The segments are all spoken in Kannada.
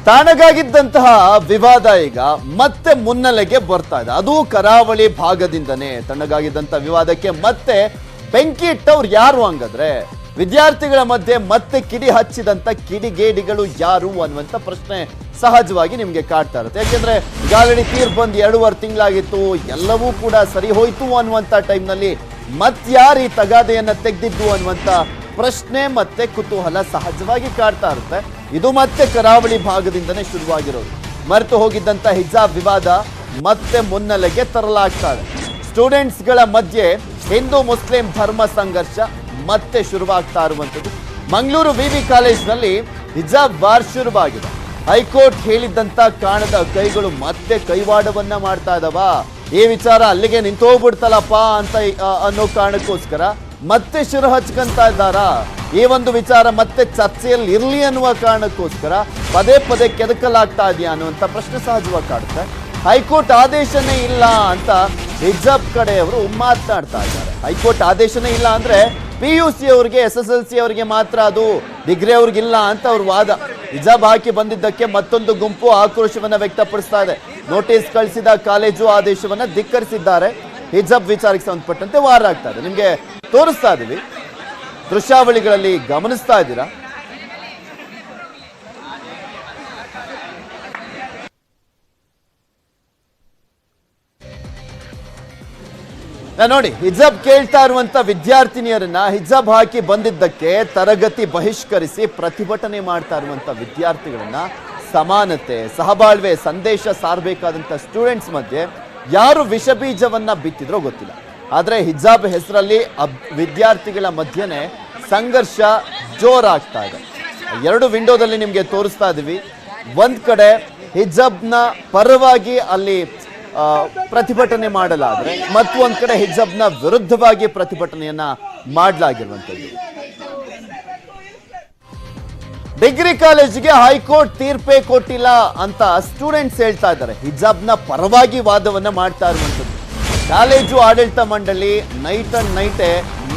ತಣ್ಣಗಾಗಿದ್ದಂತಹ ವಿವಾದ ಈಗ ಮತ್ತೆ ಮುನ್ನೆಲೆಗೆ ಬರ್ತಾ ಇದೆ. ಅದು ಕರಾವಳಿ ಭಾಗದಿಂದನೇ ತಣ್ಣಗಾಗಿದ್ದಂತಹ ವಿವಾದಕ್ಕೆ ಮತ್ತೆ ಬೆಂಕಿ ಇಟ್ಟವ್ರು ಯಾರು ಹಂಗಾದ್ರೆ? ವಿದ್ಯಾರ್ಥಿಗಳ ಮಧ್ಯೆ ಮತ್ತೆ ಕಿಡಿ ಹಚ್ಚಿದಂತ ಕಿಡಿಗೇಡಿಗಳು ಯಾರು ಅನ್ನುವಂತ ಪ್ರಶ್ನೆ ಸಹಜವಾಗಿ ನಿಮ್ಗೆ ಕಾಡ್ತಾ ಇರುತ್ತೆ. ಯಾಕೆಂದ್ರೆ ಈಗಾಗಲೇ ತೀರ್ಪು ಬಂದು 2.5 ತಿಂಗಳಾಗಿತ್ತು, ಎಲ್ಲವೂ ಕೂಡ ಸರಿ ಹೋಯ್ತು ಅನ್ನುವಂತ ಟೈಮ್ನಲ್ಲಿ ಮತ್ಯಾರು ಈ ತಗಾದೆಯನ್ನ ತೆಗೆದಿದ್ದು ಅನ್ನುವಂತ ಪ್ರಶ್ನೆ ಮತ್ತೆ ಕುತೂಹಲ ಸಹಜವಾಗಿ ಕಾಡ್ತಾ ಇರುತ್ತೆ. ಇದು ಮತ್ತೆ ಕರಾವಳಿ ಭಾಗದಿಂದನೇ ಶುರುವಾಗಿರೋದು. ಮರೆತು ಹೋಗಿದ್ದಂತ ಹಿಜಾಬ್ ವಿವಾದ ಮತ್ತೆ ಮುನ್ನೆಲೆಗೆ ತರಲಾಗ್ತಾ ಇದೆ. ಸ್ಟೂಡೆಂಟ್ಸ್ಗಳ ಮಧ್ಯೆ ಹಿಂದೂ ಮುಸ್ಲಿಂ ಧರ್ಮ ಸಂಘರ್ಷ ಮತ್ತೆ ಶುರುವಾಗ್ತಾ ಇರುವಂಥದ್ದು. ಮಂಗಳೂರು ವಿವಿ ಕಾಲೇಜ್ನಲ್ಲಿ ಹಿಜಾಬ್ ವಾರ್ ಶುರುವಾಗಿದೆ. ಹೈಕೋರ್ಟ್ ಹೇಳಿದ್ದಂತ ಕಾಣದ ಕೈಗಳು ಮತ್ತೆ ಕೈವಾಡವನ್ನ ಮಾಡ್ತಾ ಇದಾವ. ಈ ವಿಚಾರ ಅಲ್ಲಿಗೆ ನಿಂತೋಗ್ಬಿಡ್ತಲ್ಲಪ್ಪ ಅಂತ ಅನ್ನೋ ಕಾರಣಕ್ಕೋಸ್ಕರ ಮತ್ತೆ ಶಿರು ಹಚ್ಕೊಂತ ಇದ್ದಾರ. ಈ ಒಂದು ವಿಚಾರ ಮತ್ತೆ ಚರ್ಚೆಯಲ್ಲಿ ಇರ್ಲಿ ಅನ್ನುವ ಕಾರಣಕ್ಕೋಸ್ಕರ ಪದೇ ಪದೇ ಕೆದಕಲಾಗ್ತಾ ಇದೆಯಾ ಅನ್ನುವಂಥ ಪ್ರಶ್ನೆ ಸಹಜವಾಗಿ ಕಾಡುತ್ತೆ. ಹೈಕೋರ್ಟ್ ಆದೇಶನೇ ಇಲ್ಲ ಅಂತ ಹಿಜಾಬ್ ಕಡೆಯವರು ಮಾತನಾಡ್ತಾ ಇದ್ದಾರೆ. ಹೈಕೋರ್ಟ್ ಆದೇಶನೇ ಇಲ್ಲ ಅಂದ್ರೆ PUC ಅವರಿಗೆ SSLC ಅವರಿಗೆ ಮಾತ್ರ, ಅದು ಡಿಗ್ರಿ ಅವ್ರಿಗಿಲ್ಲ ಅಂತ ಅವ್ರ ವಾದ. ಹಿಜಾಬ್ ಹಾಕಿ ಬಂದಿದ್ದಕ್ಕೆ ಮತ್ತೊಂದು ಗುಂಪು ಆಕ್ರೋಶವನ್ನ ವ್ಯಕ್ತಪಡಿಸ್ತಾ ಇದೆ. ನೋಟಿಸ್ ಕಳಿಸಿದ ಕಾಲೇಜು ಆದೇಶವನ್ನ ಧಿಕ್ಕರಿಸಿದ್ದಾರೆ. ಹಿಜಾಬ್ ವಿಚಾರಕ್ಕೆ ಸಂಬಂಧಪಟ್ಟಂತೆ ವಾರ ಆಗ್ತಾ ಇದೆ. ನಿಮ್ಗೆ ತೋರಿಸ್ತಾ ಇದೀವಿ, ದೃಶ್ಯಾವಳಿಗಳಲ್ಲಿ ಗಮನಿಸ್ತಾ ಇದ್ದೀರಾ. ನೋಡಿ, ಹಿಜಾಬ್ ಕೇಳ್ತಾ ಇರುವಂತ ವಿದ್ಯಾರ್ಥಿನಿಯರನ್ನ ಹಿಜಾಬ್ ಹಾಕಿ ಬಂದಿದ್ದಕ್ಕೆ ತರಗತಿ ಬಹಿಷ್ಕರಿಸಿ ಪ್ರತಿಭಟನೆ ಮಾಡ್ತಾ ಇರುವಂತ ವಿದ್ಯಾರ್ಥಿಗಳನ್ನ ಸಮಾನತೆ, ಸಹಬಾಳ್ವೆ ಸಂದೇಶ ಸಾರಬೇಕಾದಂತ ಸ್ಟೂಡೆಂಟ್ಸ್ ಮಧ್ಯೆ ಯಾರು ವಿಷಬೀಜವನ್ನ ಬಿತ್ತಿದ್ರೋ ಗೊತ್ತಿಲ್ಲ. ಆದ್ರೆ ಹಿಜಾಬ್ ಹೆಸರಲ್ಲಿ ವಿದ್ಯಾರ್ಥಿಗಳ ಮಧ್ಯೆನೆ ಸಂಘರ್ಷ ಜೋರಾಗ್ತಾ ಇದೆ. 2 ವಿಂಡೋದಲ್ಲಿ ನಿಮ್ಗೆ ತೋರಿಸ್ತಾ ಇದೀವಿ. ಒಂದ್ ಕಡೆ ಹಿಜಾಬ್ನ ಪರವಾಗಿ ಅಲ್ಲಿ ಪ್ರತಿಭಟನೆ ಮಾಡಲಾದ್ರೆ, ಮತ್ತೊಂದ್ ಕಡೆ ಹಿಜಾಬ್ನ ವಿರುದ್ಧವಾಗಿ ಪ್ರತಿಭಟನೆಯನ್ನ ಮಾಡಲಾಗಿರುವಂತದ್ದು. ಡಿಗ್ರಿ ಕಾಲೇಜಿಗೆ ಹೈಕೋರ್ಟ್ ತೀರ್ಪೇ ಕೊಟ್ಟಿಲ್ಲ ಅಂತ ಸ್ಟೂಡೆಂಟ್ಸ್ ಹೇಳ್ತಾ ಇದ್ದಾರೆ. ಹಿಜಾಬ್ನ ಪರವಾಗಿ ವಾದವನ್ನ ಮಾಡ್ತಾ ಇರುವಂತದ್ದು. ಕಾಲೇಜು ಆಡಳಿತ ಮಂಡಳಿ ನೈಟ್ ಅಂಡ್ ನೈಟೇ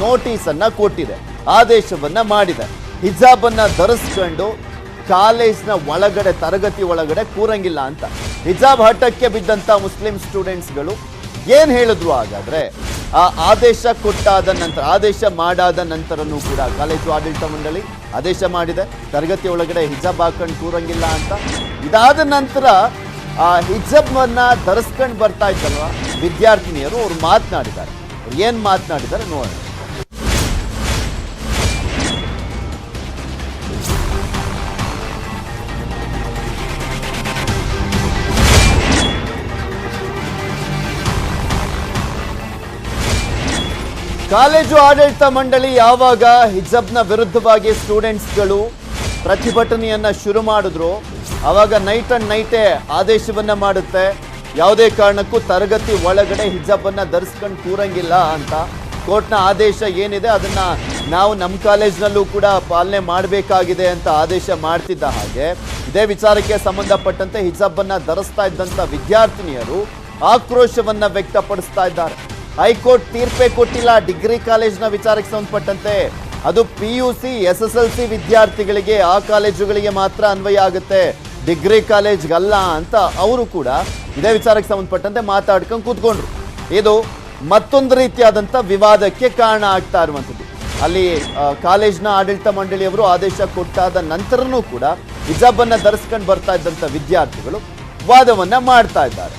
ನೋಟಿಸ್ ಅನ್ನ ಕೊಟ್ಟಿದೆ, ಆದೇಶವನ್ನ ಮಾಡಿದೆ. ಹಿಜಾಬ್ ಅನ್ನ ಧರಿಸ್ಕೊಂಡು ಕಾಲೇಜ್ನ ಒಳಗಡೆ, ತರಗತಿ ಒಳಗಡೆ ಕೂರಂಗಿಲ್ಲ ಅಂತ. ಹಿಜಾಬ್ ಹಠಕ್ಕೆ ಬಿದ್ದಂತ ಮುಸ್ಲಿಂ ಸ್ಟೂಡೆಂಟ್ಸ್ಗಳು ಏನ್ ಹೇಳಿದ್ರು ಹಾಗಾದ್ರೆ? ಆ ಆದೇಶ ಕೊಟ್ಟಾದ ನಂತರ, ಆದೇಶ ಮಾಡಾದ ನಂತರನೂ ಕೂಡ ಕಾಲೇಜು ಆಡಳಿತ ಮಂಡಳಿ ಆದೇಶ ಮಾಡಿದೆ, ತರಗತಿ ಒಳಗಡೆ ಹಿಜಾಬ್ ಹಾಕೊಂಡು ಕೂರಂಗಿಲ್ಲ ಅಂತ. ಇದಾದ ನಂತರ ಆ ಹಿಜಾಬ್ ಅನ್ನ ಧರಿಸ್ಕೊಂಡು ಬರ್ತಾ ಇದ್ದಲ್ವ ವಿದ್ಯಾರ್ಥಿನಿಯರು, ಅವ್ರು ಮಾತನಾಡಿದ್ದಾರೆ. ಅವ್ರು ಏನ್ ಮಾತನಾಡಿದ್ದಾರೆ ನೋಡೋಣ. ಕಾಲೇಜು ಆಡಳಿತ ಮಂಡಳಿ ಯಾವಾಗ ಹಿಜಾಬ್ನ ವಿರುದ್ಧವಾಗಿ ಸ್ಟೂಡೆಂಟ್ಸ್ಗಳು ಪ್ರತಿಭಟನೆಯನ್ನ ಶುರು ಮಾಡಿದ್ರು, ಆವಾಗ ನೈಟ್ ಅಂಡ್ ನೈಟೇ ಆದೇಶವನ್ನ ಮಾಡುತ್ತೆ. ಯಾವುದೇ ಕಾರಣಕ್ಕೂ ತರಗತಿ ಒಳಗಡೆ ಹಿಜಾಬ್ ಅನ್ನ ಧರಿಸ್ಕೊಂಡು ಕೂರಂಗಿಲ್ಲ ಅಂತ. ಕೋರ್ಟ್ನ ಆದೇಶ ಏನಿದೆ ಅದನ್ನ ನಾವು ನಮ್ಮ ಕಾಲೇಜ್ನಲ್ಲೂ ಕೂಡ ಪಾಲನೆ ಮಾಡಬೇಕಾಗಿದೆ ಅಂತ ಆದೇಶ ಮಾಡ್ತಿದ್ದ ಹಾಗೆ, ಇದೇ ವಿಚಾರಕ್ಕೆ ಸಂಬಂಧಪಟ್ಟಂತೆ ಹಿಜಾಬ್ ಅನ್ನ ಧರಿಸ್ತಾ ಇದ್ದಂತ ವಿದ್ಯಾರ್ಥಿನಿಯರು ಆಕ್ರೋಶವನ್ನ ವ್ಯಕ್ತಪಡಿಸ್ತಾ ಇದ್ದಾರೆ. ಹೈಕೋರ್ಟ್ ತೀರ್ಪೇ ಕೊಟ್ಟಿಲ್ಲ ಡಿಗ್ರಿ ಕಾಲೇಜ್ನ ವಿಚಾರಕ್ಕೆ ಸಂಬಂಧಪಟ್ಟಂತೆ. ಅದು PUC SSLC ವಿದ್ಯಾರ್ಥಿಗಳಿಗೆ, ಆ ಕಾಲೇಜುಗಳಿಗೆ ಮಾತ್ರ ಅನ್ವಯ ಆಗುತ್ತೆ, ಡಿಗ್ರಿ ಕಾಲೇಜ್ಗಲ್ಲ ಅಂತ ಅವರು ಕೂಡ ಇದೇ ವಿಚಾರಕ್ಕೆ ಸಂಬಂಧಪಟ್ಟಂತೆ ಮಾತಾಡ್ಕೊಂಡು ಕೂತ್ಕೊಂಡ್ರು. ಇದು ಮತ್ತೊಂದು ರೀತಿಯಾದಂಥ ವಿವಾದಕ್ಕೆ ಕಾರಣ ಆಗ್ತಾ ಇರುವಂಥದ್ದು. ಅಲ್ಲಿ ಕಾಲೇಜ್ನ ಆಡಳಿತ ಮಂಡಳಿಯವರು ಆದೇಶ ಕೊಟ್ಟಾದ ನಂತರನೂ ಕೂಡ ಹಿಜಾಬ್ ಅನ್ನ ಧರಿಸ್ಕೊಂಡು ಬರ್ತಾ ಇದ್ದಂಥ ವಿದ್ಯಾರ್ಥಿಗಳು ವಾದವನ್ನ ಮಾಡ್ತಾ ಇದ್ದಾರೆ.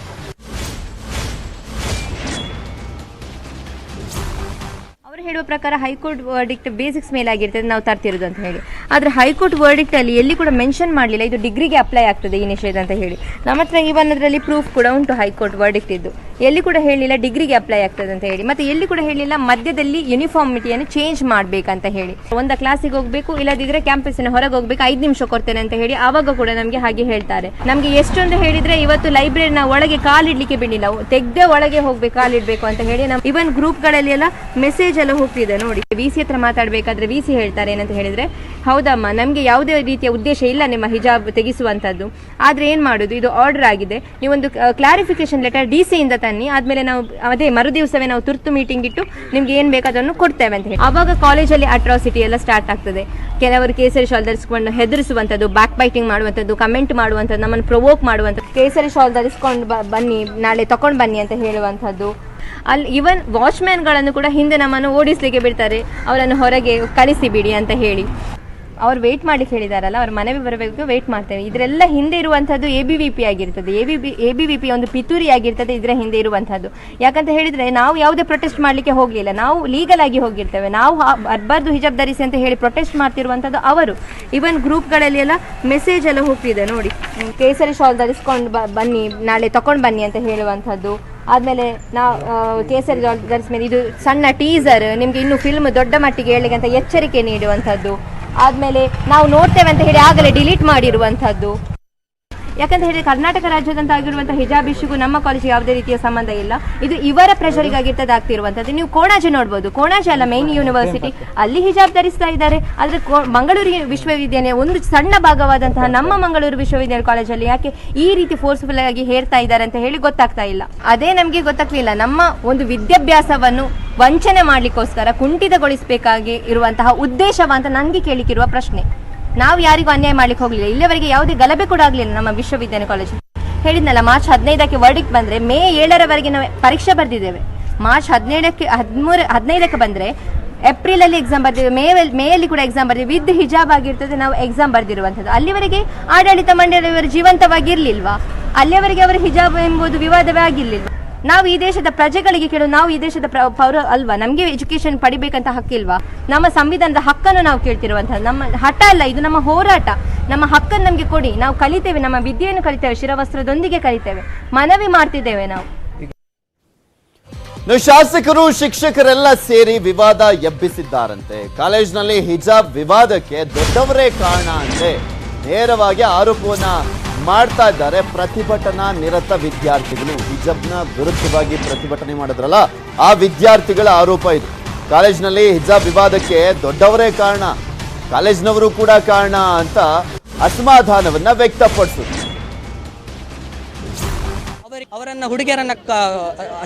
ಹೇಳುವ ಪ್ರಕಾರ ಹೈಕೋರ್ಟ್ ವರ್ಡಿಕ್ಟ್ ಬೇಸಿಕ್ಸ್ ಮೇಲೆ ಆಗಿರ್ತದೆ ನಾವು ತರ್ತಿರೋದು ಅಂತ ಹೇಳಿ. ಆದರೆ ಹೈಕೋರ್ಟ್ ವರ್ಡಿಕ್ಟ್ ಅಲ್ಲಿ ಎಲ್ಲಿ ಕೂಡ ಮೆನ್ಷನ್ ಮಾಡಲಿಲ್ಲ ಇದು ಡಿಗ್ರಿಗೆ ಅಪ್ಲೈ ಆಗ್ತದೆ ಈ ನಿಷೇಧ ಅಂತ ಹೇಳಿ. ನಮ್ಮ ಹತ್ರ ಇವನ್ನದ್ರಲ್ಲಿ ಪ್ರೂಫ್ ಕೂಡ ಉಂಟು. ಹೈಕೋರ್ಟ್ ವರ್ಡಿಕ್ಟ್ ಇದ್ದು ಎಲ್ಲಿ ಕೂಡ ಹೇಳಿಲ್ಲ ಡಿಗ್ರಿಗೆ ಅಪ್ಲೈ ಆಗ್ತದೆ ಅಂತ ಹೇಳಿ. ಮತ್ತೆ ಎಲ್ಲಿ ಕೂಡ ಹೇಳಿಲ್ಲ ಮಧ್ಯದಲ್ಲಿ ಯೂನಿಫಾರ್ಮಿಟಿಯನ್ನು ಚೇಂಜ್ ಮಾಡಬೇಕಂತ ಹೇಳಿ. ಒಂದ ಕ್ಲಾಸಿಗೆ ಹೋಗಬೇಕು, ಇಲ್ಲದಿದ್ರೆ ಕ್ಯಾಂಪಸ್ಸಿನ ಹೊರಗೆ ಹೋಗ್ಬೇಕು, 5 ನಿಮಿಷ ಕೊಡ್ತೇನೆ ಅಂತ ಹೇಳಿ ಆವಾಗ ಕೂಡ ನಮಗೆ ಹಾಗೆ ಹೇಳ್ತಾರೆ. ನಮಗೆ ಎಷ್ಟೊಂದು ಹೇಳಿದ್ರೆ ಇವತ್ತು ಲೈಬ್ರರಿನ ಒಳಗೆ ಕಾಲಿಡ್ಲಿಕ್ಕೆ ಬಿಡಲಿಲ್ಲ, ತೆಗ್ದೇ ಒಳಗೆ ಹೋಗ್ಬೇಕು, ಕಾಲಿಡ್ಬೇಕು ಅಂತ ಹೇಳಿ. ನಾವು ಇವನ್ ಗ್ರೂಪ್ಗಳಲ್ಲಿ ಎಲ್ಲ ಮೆಸೇಜ್ ಎಲ್ಲ ಹೋಗ್ತಿದೆ ನೋಡಿ. VC ಹತ್ರ ಮಾತಾಡಬೇಕಾದ್ರೆ VC ಹೇಳ್ತಾರೆ ಏನಂತ ಹೇಳಿದ್ರೆ, ಹೌದಮ್ಮ ನಮಗೆ ಯಾವುದೇ ರೀತಿಯ ಉದ್ದೇಶ ಇಲ್ಲ ನಿಮ್ಮ ಹಿಜಾಬ್ ತೆಗೆಸುವಂಥದ್ದು, ಆದರೆ ಏನು ಮಾಡೋದು, ಇದು ಆರ್ಡರ್ ಆಗಿದೆ, ನೀವೊಂದು ಕ್ಲಾರಿಫಿಕೇಶನ್ ಲೆಟರ್ DC ಇಂದ ತನ್ನಿ, ಆದಮೇಲೆ ನಾವು ಅದೇ ಮರುದಿವಸವೇ ನಾವು ತುರ್ತು ಮೀಟಿಂಗ್ ಇಟ್ಟು ನಿಮ್ಗೆ ಏನು ಬೇಕಾದನ್ನು ಕೊಡ್ತೇವೆ ಅಂತ ಹೇಳಿ. ಆವಾಗ ಕಾಲೇಜಲ್ಲಿ ಅಟ್ರಾಸಿಟಿ ಎಲ್ಲ ಸ್ಟಾರ್ಟ್ ಆಗ್ತದೆ. ಕೆಲವರು ಕೇಸರಿ ಶಾಲ್ ಧರಿಸ್ಕೊಂಡು ಹೆದರಿಸುವಂಥದ್ದು, ಬ್ಯಾಕ್ ಬೈಟಿಂಗ್ ಮಾಡುವಂಥದ್ದು, ಕಮೆಂಟ್ ಮಾಡುವಂಥದ್ದು, ನಮ್ಮನ್ನು ಪ್ರೊವೋಕ್ ಮಾಡುವಂಥದ್ದು, ಕೇಸರಿ ಶಾಲ್ ಧರಿಸ್ಕೊಂಡು ಬನ್ನಿ ನಾಳೆ ತಕೊಂಡು ಬನ್ನಿ ಅಂತ ಹೇಳುವಂಥದ್ದು. ಅಲ್ಲಿ ಇವನ್ ವಾಚ್ಮ್ಯಾನ್ಗಳನ್ನು ಕೂಡ ಹಿಂದೆ ನಮ್ಮನ್ನು ಓಡಿಸ್ಲಿಕ್ಕೆ ಬಿಡ್ತಾರೆ, ಅವರನ್ನು ಹೊರಗೆ ಕಳಿಸಿ ಬಿಡಿ ಅಂತ ಹೇಳಿ. ಅವ್ರು ವೆಯ್ಟ್ ಮಾಡ್ಲಿಕ್ಕೆ ಹೇಳಿದಾರಲ್ಲ, ಅವ್ರ ಮನೆಗೆ ಬರಬೇಕು, ವೆಯ್ಟ್ ಮಾಡ್ತೇವೆ. ಇದರೆಲ್ಲ ಹಿಂದೆ ಇರುವಂಥದ್ದು ABVP ಆಗಿರ್ತದೆ. ABVP ಒಂದು ಪಿತೂರಿ ಆಗಿರ್ತದೆ ಇದರ ಹಿಂದೆ ಇರುವಂಥದ್ದು. ಯಾಕಂತ ಹೇಳಿದರೆ ನಾವು ಯಾವುದೇ ಪ್ರೊಟೆಸ್ಟ್ ಮಾಡಲಿಕ್ಕೆ ಹೋಗಲಿಲ್ಲ, ನಾವು ಲೀಗಲ್ ಆಗಿ ಹೋಗಿರ್ತೇವೆ. ನಾವು ಬರ್ಬಾರ್ದು ಹಿಜಾಬ್ ಧರಿಸಿ ಅಂತ ಹೇಳಿ ಪ್ರೊಟೆಸ್ಟ್ ಮಾಡ್ತಿರುವಂಥದ್ದು ಅವರು. ಇವನ್ ಗ್ರೂಪ್ಗಳಲ್ಲಿ ಎಲ್ಲ ಮೆಸೇಜ್ ಎಲ್ಲ ಹೋಗ್ತಿದೆ ನೋಡಿ, ಕೇಸರಿ ಶಾಲ್ ಧರಿಸ್ಕೊಂಡು ಬನ್ನಿ ನಾಳೆ ತಕೊಂಡು ಬನ್ನಿ ಅಂತ ಹೇಳುವಂಥದ್ದು. ಆದಮೇಲೆ ನಾವು ಕೇಸರಿ ಶಾಲ್ ಧರಿಸಿದ ಇದು ಸಣ್ಣ ಟೀಸರ್, ನಿಮಗೆ ಇನ್ನೂ ಫಿಲ್ಮ್ ದೊಡ್ಡ ಮಟ್ಟಿಗೆ ಹೇಳಲಿಕ್ಕೆ ಅಂತ ಎಚ್ಚರಿಕೆ ನೀಡುವಂಥದ್ದು. ಆದಮೇಲೆ ನಾವು ನೋಡ್ತೇವೆ ಅಂತ ಹೇಳಿ ಆಗಲೇ ಡಿಲೀಟ್ ಮಾಡಿರುವಂಥದ್ದು. ಯಾಕಂತ ಹೇಳಿದ್ರೆ ಕರ್ನಾಟಕ ರಾಜ್ಯದಂತ ಆಗಿರುವಂಥ ಹಿಜಾಬ್ ಇಶ್ಯೂಗೂ ನಮ್ಮ ಕಾಲೇಜಿಗೆ ಯಾವುದೇ ರೀತಿಯ ಸಂಬಂಧ ಇಲ್ಲ. ಇದು ಇವರ ಪ್ರೆಷರಿಗಾಗಿರ್ತದೆ ಆಗ್ತಿರುವಂಥದ್ದು. ನೀವು ಕೋಣಾಜೆ ನೋಡ್ಬೋದು, ಕೋಣಾಜೆ ಅಲ್ಲ ಮೇನ್ ಯೂನಿವರ್ಸಿಟಿ, ಅಲ್ಲಿ ಹಿಜಾಬ್ ಧರಿಸ್ತಾ ಇದ್ದಾರೆ. ಆದರೆ ಮಂಗಳೂರು ವಿಶ್ವವಿದ್ಯಾಲಯ ಒಂದು ಸಣ್ಣ ಭಾಗವಾದಂತಹ ನಮ್ಮ ಮಂಗಳೂರು ವಿಶ್ವವಿದ್ಯಾಲಯ ಕಾಲೇಜಲ್ಲಿ ಯಾಕೆ ಈ ರೀತಿ ಫೋರ್ಸ್ಫುಲ್ ಆಗಿ ಹೇರ್ತಾ ಇದ್ದಾರೆ ಅಂತ ಹೇಳಿ ಗೊತ್ತಾಗ್ತಾ ಇಲ್ಲ. ಅದೇ ನಮಗೆ ಗೊತ್ತಾಗ್ಲಿಲ್ಲ. ನಮ್ಮ ಒಂದು ವಿದ್ಯಾಭ್ಯಾಸವನ್ನು ವಂಚನೆ ಮಾಡಲಿಕ್ಕೋಸ್ಕರ ಕುಂಠಿತಗೊಳಿಸಬೇಕಾಗಿ ಇರುವಂತಹ ಉದ್ದೇಶವ ಅಂತ ನನಗೆ ಕೇಳಿಕಿರುವ ಪ್ರಶ್ನೆ. ನಾವು ಯಾರಿಗೂ ಅನ್ಯಾಯ ಮಾಡ್ಲಿಕ್ಕೆ ಹೋಗಲಿಲ್ಲ, ಇಲ್ಲಿವರೆಗೆ ಯಾವುದೇ ಗಲಭೆ ಕೂಡ ಆಗಲಿಲ್ಲ ನಮ್ಮ ವಿಶ್ವವಿದ್ಯಾಲಯ ಕಾಲೇಜ್. ಹೇಳಿದ್ನಲ್ಲ, ಮಾರ್ಚ್ 15ಕ್ಕೆ ವರ್ಡಿಕ್ಟ್ ಬಂದರೆ ಮೇ 7ರವರೆಗೆ ನಾವು ಪರೀಕ್ಷೆ ಬರೆದಿದ್ದೇವೆ. ಮಾರ್ಚ್ 15ಕ್ಕೆ ಬಂದರೆ ಏಪ್ರಿಲಲ್ಲಿ ಎಕ್ಸಾಮ್ ಬರ್ದಿದ್ದೇವೆ, ಮೇಯಲ್ಲಿ ಕೂಡ ಎಕ್ಸಾಮ್ ಬರ್ದಿದ್ದೇವೆ. ವಿದ್ ಹಿಜಾಬ್ ಆಗಿರ್ತದೆ ನಾವು ಎಕ್ಸಾಮ್ ಬರ್ದಿರುವಂಥದ್ದು. ಅಲ್ಲಿವರೆಗೆ ಆಡಳಿತ ಮಂಡಳಿಯವರು ಜೀವಂತವಾಗಿರ್ಲಿಲ್ವಾ? ಅಲ್ಲಿಯವರೆಗೆ ಅವರ ಹಿಜಾಬ್ ಎಂಬುದು ವಿವಾದವೇ ಆಗಿರ್ಲಿಲ್ವಾ? ನಾವು ಈ ದೇಶದ ಪ್ರಜೆಗಳಿಗೆ ಕೇಳೋದು, ನಾವು ಈ ದೇಶದ ಪೌರ ಅಲ್ವಾ? ನಮಗೆ ಎಜುಕೇಶನ್ ಪಡಿಬೇಕಂತ ಹಕ್ಕಿಲ್ವಾ? ನಮ್ಮ ಸಂವಿಧಾನದ ಹಕ್ಕನ್ನು ನಾವು ಕೇಳ್ತಿರುವಂಥದ್ದು. ನಮ್ಮ ಹಠ ಅಲ್ಲ, ಇದು ನಮ್ಮ ಹೋರಾಟ. ನಮ್ಮ ಹಕ್ಕನ್ನು ನಮಗೆ ಕೊಡಿ, ನಾವು ಕಲಿತೇವೆ, ನಮ್ಮ ವಿದ್ಯೆಯನ್ನು ಕಲಿತೇವೆ, ಶಿರವಸ್ತ್ರದೊಂದಿಗೆ ಕಲಿತೇವೆ, ಮನವಿ ಮಾಡ್ತಿದ್ದೇವೆ ನಾವು. ಶಾಸಕರು ಶಿಕ್ಷಕರೆಲ್ಲ ಸೇರಿ ವಿವಾದ ಎಬ್ಬಿಸಿದ್ದಾರಂತೆ. ಕಾಲೇಜಿನಲ್ಲಿ ಹಿಜಾಬ್ ವಿವಾದಕ್ಕೆ ದೊಡ್ಡವರೇ ಕಾರಣ ಅಂತೆ ನೇರವಾಗಿ ಆರೋಪವನ್ನ ಮಾಡ್ತಾ ಇದ್ದಾರೆ ಪ್ರತಿಭಟನಾ ನಿರತ ವಿದ್ಯಾರ್ಥಿಗಳು. ಹಿಜಾಬ್ನ ವಿರುದ್ಧವಾಗಿ ಪ್ರತಿಭಟನೆ ಮಾಡಿದ್ರಲ್ಲ, ಆ ವಿದ್ಯಾರ್ಥಿಗಳ ಆರೋಪ ಇದು. ಕಾಲೇಜಿನಲ್ಲಿ ಹಿಜಾಬ್ ವಿವಾದಕ್ಕೆ ದೊಡ್ಡವರೇ ಕಾರಣ, ಕಾಲೇಜಿನವರು ಕೂಡ ಕಾರಣ ಅಂತ ಅಸಮಾಧಾನವನ್ನ ವ್ಯಕ್ತಪಡಿಸಿದ್ರು. ಅವರನ್ನ ಹುಡುಗಿಯರನ್ನ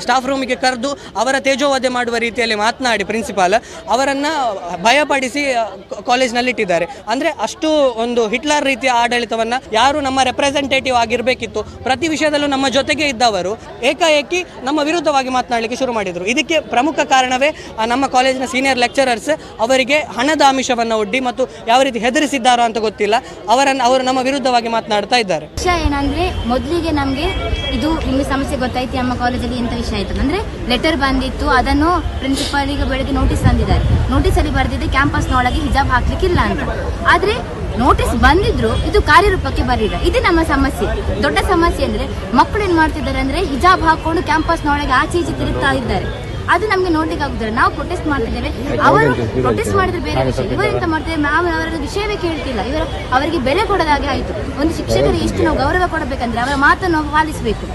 ಸ್ಟಾಫ್ ರೂಮಿಗೆ ಕರೆದು ಅವರ ತೇಜೋವಧೆ ಮಾಡುವ ರೀತಿಯಲ್ಲಿ ಮಾತನಾಡಿ ಪ್ರಿನ್ಸಿಪಾಲ್ ಅವರನ್ನ ಭಯಪಡಿಸಿ ಕಾಲೇಜ್ನಲ್ಲಿ ಇಟ್ಟಿದ್ದಾರೆ. ಅಂದರೆ ಅಷ್ಟು ಒಂದು ಹಿಟ್ಲರ್ ರೀತಿಯ ಆಡಳಿತವನ್ನು ಯಾರು ನಮ್ಮ ರೆಪ್ರೆಸೆಂಟೇಟಿವ್ ಆಗಿರಬೇಕಿತ್ತು, ಪ್ರತಿ ವಿಷಯದಲ್ಲೂ ನಮ್ಮ ಜೊತೆಗೆ ಇದ್ದವರು ಏಕಾಏಕಿ ನಮ್ಮ ವಿರುದ್ಧವಾಗಿ ಮಾತನಾಡಲಿಕ್ಕೆ ಶುರು ಮಾಡಿದರು. ಇದಕ್ಕೆ ಪ್ರಮುಖ ಕಾರಣವೇ ನಮ್ಮ ಕಾಲೇಜಿನ ಸೀನಿಯರ್ ಲೆಕ್ಚರರ್ಸ್ ಅವರಿಗೆ ಹಣದ ಆಮಿಷವನ್ನು ಒಡ್ಡಿ ಮತ್ತು ಯಾವ ರೀತಿ ಹೆದರಿಸಿದ್ದಾರೋ ಅಂತ ಗೊತ್ತಿಲ್ಲ, ಅವರು ನಮ್ಮ ವಿರುದ್ಧವಾಗಿ ಮಾತನಾಡ್ತಾ ಇದ್ದಾರೆ. ವಿಷಯ ಏನಂದ್ರೆ, ಮೊದಲಿಗೆ ನಮಗೆ ಇದು ನಿಮಗೆ ಸಮಸ್ಯೆ ಗೊತ್ತಾಯ್ತು ನಮ್ಮ ಕಾಲೇಜಲ್ಲಿ ಎಂತ ವಿಷಯ ಆಯ್ತು ಅಂದ್ರೆ, ಲೆಟರ್ ಬಂದಿತ್ತು, ಅದನ್ನು ಪ್ರಿನ್ಸಿಪಾಲಿಗೆ ಬೆಳಗ್ಗೆ ನೋಟಿಸ್ ತಂದಿದ್ದಾರೆ. ನೋಟಿಸಲ್ಲಿ ಬರೆದಿದೆ ಕ್ಯಾಂಪಸ್ನೊಳಗೆ ಹಿಜಾಬ್ ಹಾಕ್ಲಿಕ್ಕಿಲ್ಲ ಅಂತ. ಆದ್ರೆ ನೋಟಿಸ್ ಬಂದಿದ್ರು ಇದು ಕಾರ್ಯರೂಪಕ್ಕೆ ಬರಲಿಲ್ಲ. ಇದು ನಮ್ಮ ಸಮಸ್ಯೆ, ದೊಡ್ಡ ಸಮಸ್ಯೆ. ಅಂದ್ರೆ ಮಕ್ಕಳು ಏನ್ ಮಾಡ್ತಿದ್ದಾರೆ ಅಂದ್ರೆ ಹಿಜಾಬ್ ಹಾಕೊಂಡು ಕ್ಯಾಂಪಸ್ನೊಳಗೆ ಆಚೆ ಈಚೆ ತಿರುಗ್ತಾ ಇದ್ದಾರೆ. ಅದು ನಮಗೆ ನೋಡ್ಲಿಕ್ಕೆ ಆಗುದಿಲ್ಲ. ನಾವು ಪ್ರೊಟೆಸ್ಟ್ ಮಾಡ್ತಿದ್ದೇವೆ, ಅವರು ಪ್ರೊಟೆಸ್ಟ್ ಮಾಡಿದ್ರೆ ಬೇರೆ ವಿಷಯ. ಇವರು ಎಂತ ಮಾಡ್ತೇವೆ, ನಾವು ಅವರ ವಿಷಯವೇ ಕೇಳ್ತಿಲ್ಲ. ಅವರಿಗೆ ಬೆಲೆ ಕೊಡೋದಾಗೆ ಆಯ್ತು. ಒಂದು ಶಿಕ್ಷಕರಿಗೆ ಎಷ್ಟು ನಾವು ಗೌರವ ಕೊಡಬೇಕಂದ್ರೆ ಅವರ ಮಾತನ್ನು ನಾವು ಪಾಲಿಸಬೇಕು,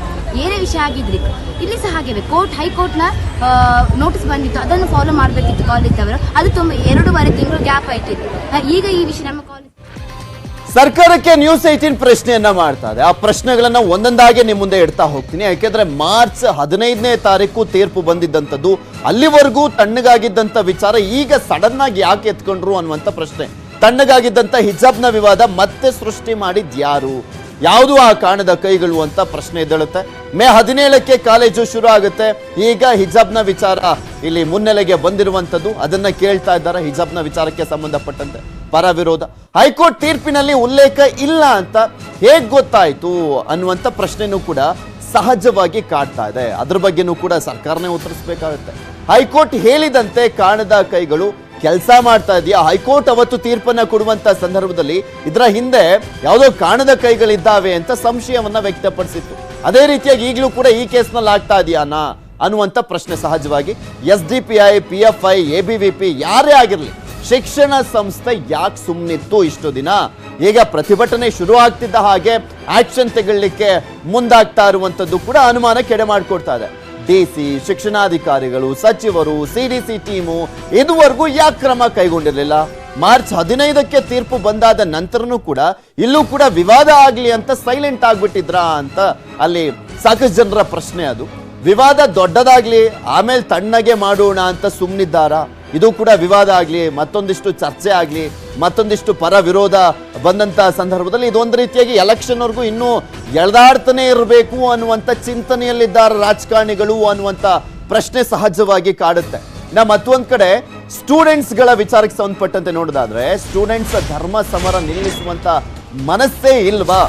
ಏನೇ ವಿಷಯ ಆಗಿದ್ರಿ. ಇಲ್ಲಿ ಸಹ ಹಾಗೆ ಹೈಕೋರ್ಟ್ನ ನೋಟಿಸ್ ಬಂದಿತ್ತು, ಅದನ್ನು ಫಾಲೋ ಮಾಡಬೇಕಿತ್ತು ಕಾಲೇಜ್ ಅವರು. ಅದು 2.5 ತಿಂಗಳು ಗ್ಯಾಪ್ ಆಯ್ತು. ಈಗ ಈ ವಿಷಯ ನಮ್ಮ ಕಾಲೇಜ್ ಸರ್ಕಾರಕ್ಕೆ ನ್ಯೂಸ್ 18 ಪ್ರಶ್ನೆಯನ್ನ ಮಾಡ್ತಾ ಇದೆ. ಆ ಪ್ರಶ್ನೆಗಳನ್ನ ಒಂದೊಂದಾಗಿ ನಿಮ್ಮ ಮುಂದೆ ಇಡ್ತಾ ಹೋಗ್ತೀನಿ. ಯಾಕೆಂದ್ರೆ ಮಾರ್ಚ್ 15ನೇ ತಾರೀಕು ತೀರ್ಪು ಬಂದಿದ್ದಂಥದ್ದು, ಅಲ್ಲಿವರೆಗೂ ತಣ್ಣಗಾಗಿದ್ದಂಥ ವಿಚಾರ ಈಗ ಸಡನ್ ಆಗಿ ಯಾಕೆ ಎತ್ಕೊಂಡ್ರು ಅನ್ನುವಂಥ ಪ್ರಶ್ನೆ. ತಣ್ಣಗಾಗಿದ್ದಂಥ ಹಿಜಾಬ್ನ ವಿವಾದ ಮತ್ತೆ ಸೃಷ್ಟಿ ಮಾಡಿದ್ ಯಾರು, ಯಾವುದು ಆ ಕಾರಣದ ಕೈಗಳು ಅಂತ ಪ್ರಶ್ನೆ ಎದ್ದೇಳುತ್ತೆ. ಮೇ 17ಕ್ಕೆ ಕಾಲೇಜು ಶುರು ಆಗುತ್ತೆ. ಈಗ ಹಿಜಾಬ್ನ ವಿಚಾರ ಇಲ್ಲಿ ಮುನ್ನೆಲೆಗೆ ಬಂದಿರುವಂಥದ್ದು, ಅದನ್ನ ಕೇಳ್ತಾ ಇದ್ದಾರೆ. ಹಿಜಾಬ್ನ ವಿಚಾರಕ್ಕೆ ಸಂಬಂಧಪಟ್ಟಂತೆ ಪರ ವಿರೋಧ. ಹೈಕೋರ್ಟ್ ತೀರ್ಪಿನಲ್ಲಿ ಉಲ್ಲೇಖ ಇಲ್ಲ ಅಂತ ಹೇಗ್ ಗೊತ್ತಾಯ್ತು ಅನ್ನುವಂಥ ಪ್ರಶ್ನೆನೂ ಕೂಡ ಸಹಜವಾಗಿ ಕಾಡ್ತಾ ಇದೆ. ಅದ್ರ ಬಗ್ಗೆನೂ ಕೂಡ ಸರ್ಕಾರನೇ ಉತ್ತರಿಸಬೇಕಾಗುತ್ತೆ. ಹೈಕೋರ್ಟ್ ಹೇಳಿದಂತೆ ಕಾಣದ ಕೈಗಳು ಕೆಲಸ ಮಾಡ್ತಾ ಇದೆಯಾ? ಹೈಕೋರ್ಟ್ ಅವತ್ತು ತೀರ್ಪನ್ನ ಕೊಡುವಂತ ಸಂದರ್ಭದಲ್ಲಿ ಇದರ ಹಿಂದೆ ಯಾವುದೋ ಕಾಣದ ಕೈಗಳಿದ್ದಾವೆ ಅಂತ ಸಂಶಯವನ್ನ ವ್ಯಕ್ತಪಡಿಸಿತ್ತು. ಅದೇ ರೀತಿಯಾಗಿ ಈಗಲೂ ಕೂಡ ಈ ಕೇಸ್ನಲ್ಲಿ ಆಗ್ತಾ ಇದೆಯಾನಾ ಅನ್ನುವಂಥ ಪ್ರಶ್ನೆ ಸಹಜವಾಗಿ SDPI, PFI, ABVP ಯಾರೇ ಆಗಿರಲಿ, ಶಿಕ್ಷಣ ಸಂಸ್ಥೆ ಯಾಕೆ ಸುಮ್ಮನಿತ್ತು ಇಷ್ಟು ದಿನ? ಈಗ ಪ್ರತಿಭಟನೆ ಶುರು ಆಗ್ತಿದ್ದ ಹಾಗೆ ಆಕ್ಷನ್ ತೆಗೊಳ್ಳಿಕ್ಕೆ ಮುಂದಾಗ್ತಾ ಇರುವಂತದ್ದು ಕೂಡ ಅನುಮಾನ ಕೆಡೆ ಮಾಡಿಕೊಡ್ತಾ ಇದೆ. DC, ಶಿಕ್ಷಣಾಧಿಕಾರಿಗಳು, ಸಚಿವರು, CDC ಟೀಮು ಇದುವರೆಗೂ ಯಾಕೆ ಕ್ರಮ ಕೈಗೊಂಡಿರಲಿಲ್ಲ? ಮಾರ್ಚ್ 15ಕ್ಕೆ ತೀರ್ಪು ಬಂದಾದ ನಂತರನೂ ಕೂಡ ಇಲ್ಲೂ ಕೂಡ ವಿವಾದ ಆಗ್ಲಿ ಅಂತ ಸೈಲೆಂಟ್ ಆಗ್ಬಿಟ್ಟಿದ್ರಾ ಅಂತ ಅಲ್ಲಿ ಸಾಕಷ್ಟು ಜನರ ಪ್ರಶ್ನೆ. ಅದು ವಿವಾದ ದೊಡ್ಡದಾಗ್ಲಿ ಆಮೇಲೆ ತಣ್ಣಗೆ ಮಾಡೋಣ ಅಂತ ಸುಮ್ಮನಿದ್ದಾರಾ? ಇದು ಕೂಡ ವಿವಾದ ಆಗ್ಲಿ, ಮತ್ತೊಂದಿಷ್ಟು ಚರ್ಚೆ ಆಗ್ಲಿ, ಮತ್ತೊಂದಿಷ್ಟು ಪರ ವಿರೋಧ ಬಂದಂತ ಸಂದರ್ಭದಲ್ಲಿ ಇದೊಂದು ರೀತಿಯಾಗಿ ಎಲೆಕ್ಷನ್ವರೆಗೂ ಇನ್ನೂ ಎಳೆದಾಡ್ತಾನೆ ಇರಬೇಕು ಅನ್ನುವಂಥ ಚಿಂತನೆಯಲ್ಲಿದ್ದಾರೆ ರಾಜಕಾರಣಿಗಳು ಅನ್ನುವಂಥ ಪ್ರಶ್ನೆ ಸಹಜವಾಗಿ ಕಾಡುತ್ತೆ. ಮತ್ತೊಂದ್ ಕಡೆ ಸ್ಟೂಡೆಂಟ್ಸ್ಗಳ ವಿಚಾರಕ್ಕೆ ಸಂಬಂಧಪಟ್ಟಂತೆ ನೋಡೋದಾದ್ರೆ, ಸ್ಟೂಡೆಂಟ್ಸ್ ಧರ್ಮ ಸಮರ ನಿಲ್ಲಿಸುವಂತ ಮನಸ್ಸೇ ಇಲ್ವಾ?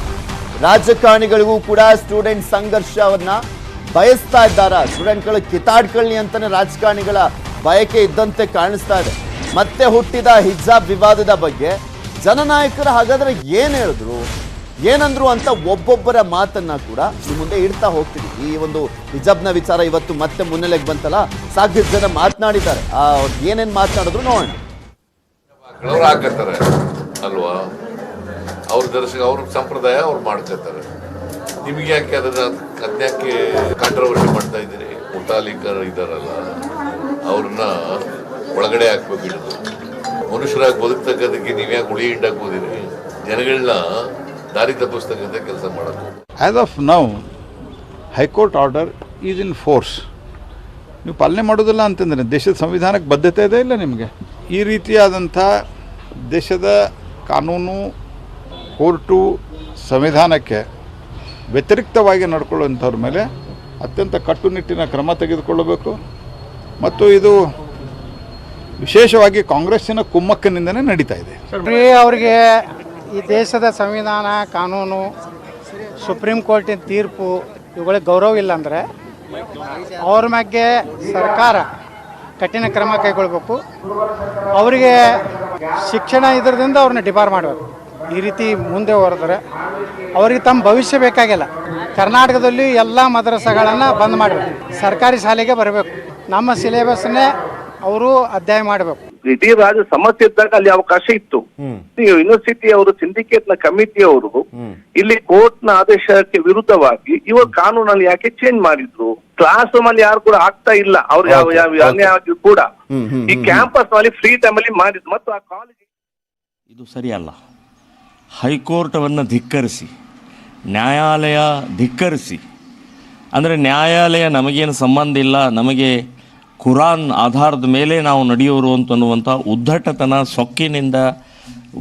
ರಾಜಕಾರಣಿಗಳಿಗೂ ಕೂಡ ಸ್ಟೂಡೆಂಟ್ ಸಂಘರ್ಷವನ್ನ ಬಯಸ್ತಾ ಇದ್ದಾರ? ಸ್ಟೂಡೆಂಟ್ಗಳು ಕಿತ್ತಾಡ್ಕೊಳ್ಳಿ ಅಂತಾನೆ ರಾಜಕಾರಣಿಗಳ ಬಯಕೆ ಇದ್ದಂತೆ ಕಾಣಿಸ್ತಾ ಇದೆ. ಮತ್ತೆ ಹುಟ್ಟಿದ ಹಿಜಾಬ್ ವಿವಾದದ ಬಗ್ಗೆ ಜನನಾಯಕರು ಹಾಗಾದ್ರೆ ಏನ್ ಹೇಳಿದ್ರು, ಏನಂದ್ರು ಅಂತ ಒಬ್ಬೊಬ್ಬರ ಮಾತನ್ನ ಕೂಡ ನಿಮ್ಮ ಮುಂದೆ ಇಡ್ತಾ ಹೋಗ್ತೀವಿ. ಈ ಒಂದು ಹಿಜಾಬ್ನ ವಿಚಾರ ಇವತ್ತು ಮತ್ತೆ ಮುನ್ನೆಲೆಗೆ ಬಂತಲ್ಲ, ಸಾಕಷ್ಟು ಜನ ಮಾತನಾಡಿದ್ದಾರೆ. ಏನೇನ್ ಮಾತನಾಡಿದ್ರು ನೋಡೋಣ. ಹಾಕತ್ತಾರೆ ಅಲ್ವಾ, ಅವ್ರ ದರ್ಶಕ ಅವ್ರ ಸಂಪ್ರದಾಯ ಅವ್ರು ಮಾಡ್ಕೊತಾರೆ. ನಿಮ್ಗೆ ಯಾಕೆ ಅದನ್ಯಾಕೆ ಕಾಂಟ್ರವರ್ಸಿ ಮಾಡ್ತಾ ಇದ್ದೀರಿ? ಮುತಾಲಿಕರು ಇದ್ದಾರಲ್ಲ, ಅವ್ರನ್ನ ಒಳಗಡೆ ಹಾಕ್ಬೇಕು. ಹಿಡಿದು ಮನುಷ್ಯರಾಗಿ ಬದುಕ್ತಕ್ಕದಕ್ಕೆ ನೀವ್ಯಾಕೆ ಉಳಿ ಹಿಂಡಾಕ್ ಹೋದಿರಿ? ಜನಗಳನ್ನ ದಾರಿ ತಪ್ಪಿಸ್ತಕ್ಕಂಥ ಕೆಲಸ ಮಾಡಬೇಕು. As of now high court order is in force. ನೀವು ಪಾಲನೆ ಮಾಡೋದಿಲ್ಲ ಅಂತಂದರೆ ದೇಶದ ಸಂವಿಧಾನಕ್ಕೆ ಬದ್ಧತೆ ಇದೆ ಇಲ್ಲ ನಿಮಗೆ? ಈ ರೀತಿಯಾದಂಥ ದೇಶದ ಕಾನೂನು, ಕೋರ್ಟು, ಸಂವಿಧಾನಕ್ಕೆ ವ್ಯತಿರಿಕ್ತವಾಗಿ ನಡ್ಕೊಳ್ಳುವಂಥವ್ರ ಮೇಲೆ ಅತ್ಯಂತ ಕಟ್ಟುನಿಟ್ಟಿನ ಕ್ರಮ ತೆಗೆದುಕೊಳ್ಳಬೇಕು. ಮತ್ತು ಇದು ವಿಶೇಷವಾಗಿ ಕಾಂಗ್ರೆಸ್ಸಿನ ಕುಮ್ಮಕ್ಕಿನಿಂದನೇ ನಡೀತಾ ಇದೆ. ಅವರಿಗೆ ಈ ದೇಶದ ಸಂವಿಧಾನ, ಕಾನೂನು, ಸುಪ್ರೀಂ ಕೋರ್ಟಿನ ತೀರ್ಪು ಇವುಗಳಿಗೆ ಗೌರವ ಇಲ್ಲ ಅಂದರೆ ಅವ್ರ ಬಗ್ಗೆ ಸರ್ಕಾರ ಕಠಿಣ ಕ್ರಮ ಕೈಗೊಳ್ಬೇಕು. ಅವರಿಗೆ ಶಿಕ್ಷಣ ಇದರಿಂದ ಅವ್ರನ್ನ ಡಿಬಾರ್ ಮಾಡಬೇಕು. ಈ ರೀತಿ ಮುಂದೆ ಹೊರದ್ರೆ ಅವರಿಗೆ ತಮ್ಮ ಭವಿಷ್ಯ ಬೇಕಾಗಿಲ್ಲ. ಕರ್ನಾಟಕದಲ್ಲಿ ಎಲ್ಲ ಮದ್ರಸಾಗಳನ್ನು ಬಂದ್ ಮಾಡಬೇಕು, ಸರ್ಕಾರಿ ಶಾಲೆಗೆ ಬರಬೇಕು, ನಮ್ಮ ಸಿಲೆಬಸ್ನೇ ಅವರು ಅಧ್ಯಯನ ಮಾಡಬೇಕು. ಇಡೀ ರಾಜ್ಯ ಸಮಸ್ಯೆ ಇದ್ದಾಗ ಅಲ್ಲಿ ಅವಕಾಶ ಇತ್ತು. ಯೂನಿವರ್ಸಿಟಿ ಅವರು, ಸಿಂಡಿಕೇಟ್ ನ ಕಮಿಟಿ ಅವರು ಇಲ್ಲಿ ಕೋರ್ಟ್ ನ ಆದೇಶಕ್ಕೆ ವಿರುದ್ಧವಾಗಿ ಇವಾಗ ಕಾನೂನಲ್ಲಿ ಯಾಕೆ ಚೇಂಜ್ ಮಾಡಿದ್ರು? ಕ್ಲಾಸ್ ರೂಮ್ ಅಲ್ಲಿ ಯಾರು ಕೂಡ ಆಗ್ತಾ ಇಲ್ಲ, ಅವ್ರು ಯಾವ ಕೂಡ ಈ ಕ್ಯಾಂಪಸ್ ನಲ್ಲಿ ಫ್ರೀ ಟೈಮ್ ಅಲ್ಲಿ ಮಾಡಿದ್ರು. ಮತ್ತು ಆ ಕಾಲೇಜ್ ಇದು ಸರಿಯಲ್ಲ. ಹೈಕೋರ್ಟವನ್ನು ಧಿಕ್ಕರಿಸಿ, ನ್ಯಾಯಾಲಯ ಧಿಕ್ಕರಿಸಿ, ಅಂದರೆ ನ್ಯಾಯಾಲಯ ನಮಗೇನು ಸಂಬಂಧ ಇಲ್ಲ, ನಮಗೆ ಕುರಾನ್ ಆಧಾರದ ಮೇಲೆ ನಾವು ನಡೆಯೋರು ಅಂತನ್ನುವಂಥ ಉದ್ದಟತನ, ಸೊಕ್ಕಿನಿಂದ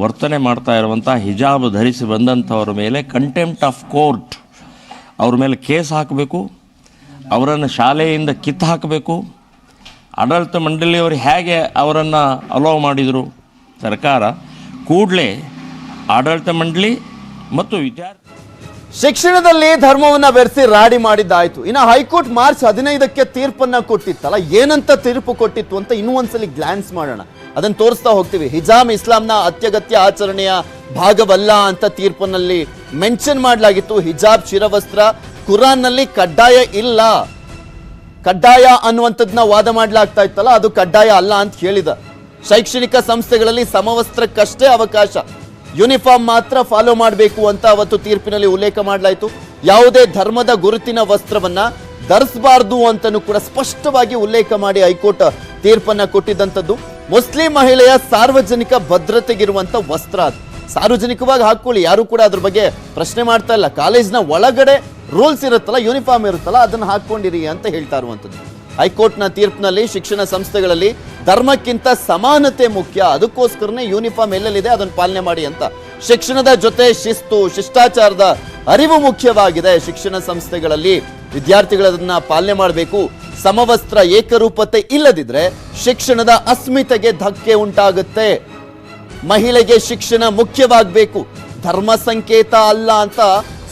ವರ್ತನೆ ಮಾಡ್ತಾ ಇರುವಂಥ ಹಿಜಾಬ್ ಧರಿಸಿ ಬಂದಂಥವ್ರ ಮೇಲೆ ಕಂಟೆಂಪ್ಟ್ ಆಫ್ ಕೋರ್ಟ್, ಅವ್ರ ಮೇಲೆ ಕೇಸ್ ಹಾಕಬೇಕು, ಅವರನ್ನು ಶಾಲೆಯಿಂದ ಕಿತ್ತು ಹಾಕಬೇಕು. ಆಡಳಿತ ಮಂಡಳಿಯವರು ಹೇಗೆ ಅವರನ್ನು ಅಲೋ ಮಾಡಿದರು? ಸರ್ಕಾರ ಕೂಡಲೇ ಆಡಳಿತ ಮಂಡಳಿ ಮತ್ತು ವಿದ್ಯಾರ್ಥಿ ಶಿಕ್ಷಣದಲ್ಲಿ ಧರ್ಮವನ್ನ ಬೆರೆಸಿ ರಾಡಿ ಮಾಡಿದ್ದಾಯ್ತು. ಇನ್ನು ಹೈಕೋರ್ಟ್ ಮಾರ್ಚ್ 15ಕ್ಕೆ ತೀರ್ಪನ್ನ ಕೊಟ್ಟಿತ್ತಲ್ಲ, ಏನಂತ ತೀರ್ಪು ಕೊಟ್ಟಿತ್ತು ಅಂತ ಇನ್ನೂ ಒಂದ್ಸಲಿ ಗ್ಲಾನ್ಸ್ ಮಾಡೋಣ. ಅದನ್ನ ತೋರಿಸ್ತಾ ಹೋಗ್ತೀವಿ. ಹಿಜಾಬ್ ಇಸ್ಲಾಂನ ಅತ್ಯಗತ್ಯ ಆಚರಣೆಯ ಭಾಗವಲ್ಲ ಅಂತ ತೀರ್ಪಿನಲ್ಲಿ ಮೆನ್ಷನ್ ಮಾಡಲಾಗಿತ್ತು. ಹಿಜಾಬ್ ಶಿರವಸ್ತ್ರ ಕುರಾನ್ನಲ್ಲಿ ಕಡ್ಡಾಯ ಇಲ್ಲ, ಕಡ್ಡಾಯ ಅನ್ನುವಂಥದ್ದನ್ನ ವಾದ ಮಾಡಲಾಗ್ತಾ ಇತ್ತಲ್ಲ, ಅದು ಕಡ್ಡಾಯ ಅಲ್ಲ ಅಂತ ಹೇಳಿದ. ಶೈಕ್ಷಣಿಕ ಸಂಸ್ಥೆಗಳಲ್ಲಿ ಸಮವಸ್ತ್ರಕ್ಕಷ್ಟೇ ಅವಕಾಶ, ಯೂನಿಫಾರ್ಮ್ ಮಾತ್ರ ಫಾಲೋ ಮಾಡಬೇಕು ಅಂತ ಅವತ್ತು ತೀರ್ಪಿನಲ್ಲಿ ಉಲ್ಲೇಖ ಮಾಡಲಾಯಿತು. ಯಾವುದೇ ಧರ್ಮದ ಗುರುತಿನ ವಸ್ತ್ರವನ್ನ ಧರಿಸಬಾರ್ದು ಅಂತಲೂ ಕೂಡ ಸ್ಪಷ್ಟವಾಗಿ ಉಲ್ಲೇಖ ಮಾಡಿ ಹೈಕೋರ್ಟ್ ತೀರ್ಪನ್ನ ಕೊಟ್ಟಿದ್ದಂಥದ್ದು. ಮುಸ್ಲಿಂ ಮಹಿಳೆಯ ಸಾರ್ವಜನಿಕ ಭದ್ರತೆಗಿರುವಂತ ವಸ್ತ್ರ ಅದು, ಸಾರ್ವಜನಿಕವಾಗಿ ಹಾಕೊಳ್ಳಿ, ಯಾರು ಕೂಡ ಅದ್ರ ಬಗ್ಗೆ ಪ್ರಶ್ನೆ ಮಾಡ್ತಾ ಇಲ್ಲ. ಕಾಲೇಜ್ನ ಒಳಗಡೆ ರೂಲ್ಸ್ ಇರುತ್ತಲ್ಲ, ಯೂನಿಫಾರ್ಮ್ ಇರುತ್ತಲ್ಲ, ಅದನ್ನ ಹಾಕೊಂಡಿರಿ ಅಂತ ಹೇಳ್ತಾ ಇರುವಂಥದ್ದು. ಹೈಕೋರ್ಟ್ನ ತೀರ್ಪಿನಲ್ಲಿ ಶಿಕ್ಷಣ ಸಂಸ್ಥೆಗಳಲ್ಲಿ ಧರ್ಮಕ್ಕಿಂತ ಸಮಾನತೆ ಮುಖ್ಯ, ಅದಕ್ಕೋಸ್ಕರನೇ ಯೂನಿಫಾರ್ಮ್ ಎಲ್ಲೆಲ್ಲಿದೆ ಅದನ್ನು ಪಾಲನೆ ಮಾಡಿ ಅಂತ. ಶಿಕ್ಷಣದ ಜೊತೆ ಶಿಸ್ತು, ಶಿಷ್ಟಾಚಾರದ ಅರಿವು ಮುಖ್ಯವಾಗಿದೆ. ಶಿಕ್ಷಣ ಸಂಸ್ಥೆಗಳಲ್ಲಿ ವಿದ್ಯಾರ್ಥಿಗಳನ್ನ ಪಾಲನೆ ಮಾಡಬೇಕು. ಸಮವಸ್ತ್ರ, ಏಕರೂಪತೆ ಇಲ್ಲದಿದ್ರೆ ಶಿಕ್ಷಣದ ಅಸ್ಮಿತೆಗೆ ಧಕ್ಕೆ ಉಂಟಾಗುತ್ತೆ. ಮಹಿಳೆಗೆ ಶಿಕ್ಷಣ ಮುಖ್ಯವಾಗಬೇಕು, ಧರ್ಮ ಸಂಕೇತ ಅಲ್ಲ ಅಂತ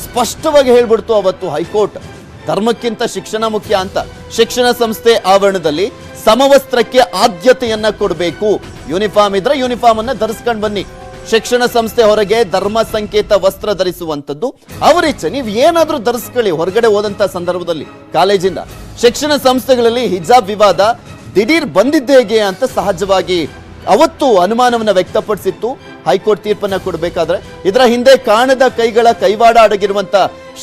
ಸ್ಪಷ್ಟವಾಗಿ ಹೇಳ್ಬಿಡ್ತು ಅವತ್ತು ಹೈಕೋರ್ಟ್. ಧರ್ಮಕ್ಕಿಂತ ಶಿಕ್ಷಣ ಮುಖ್ಯ ಅಂತ. ಶಿಕ್ಷಣ ಸಂಸ್ಥೆ ಆವರಣದಲ್ಲಿ ಸಮವಸ್ತ್ರಕ್ಕೆ ಆದ್ಯತೆಯನ್ನ ಕೊಡಬೇಕು. ಯೂನಿಫಾರ್ಮ್ ಇದ್ರೆ ಯೂನಿಫಾರ್ಮ್ ಅನ್ನ ಧರಿಸ್ಕೊಂಡು ಬನ್ನಿ. ಶಿಕ್ಷಣ ಸಂಸ್ಥೆ ಹೊರಗೆ ಧರ್ಮ ಸಂಕೇತ ವಸ್ತ್ರ ಧರಿಸುವಂಥದ್ದು ಅವರಿಚ್ಛೆ. ನೀವು ಏನಾದ್ರೂ ಧರಿಸ್ಕೊಳ್ಳಿ ಹೊರಗಡೆ ಹೋದಂತ ಸಂದರ್ಭದಲ್ಲಿ ಕಾಲೇಜಿಂದ. ಶಿಕ್ಷಣ ಸಂಸ್ಥೆಗಳಲ್ಲಿ ಹಿಜಾಬ್ ವಿವಾದ ದಿಢೀರ್ ಬಂದಿದ್ದೇಗೆ ಅಂತ ಸಹಜವಾಗಿ ಅವತ್ತು ಅನುಮಾನವನ್ನ ವ್ಯಕ್ತಪಡಿಸಿತ್ತು ಹೈಕೋರ್ಟ್ ತೀರ್ಪನ್ನ ಕೊಡಬೇಕಾದ್ರೆ. ಇದರ ಹಿಂದೆ ಕಾಣದ ಕೈಗಳ ಕೈವಾಡ ಅಡಗಿರುವಂತ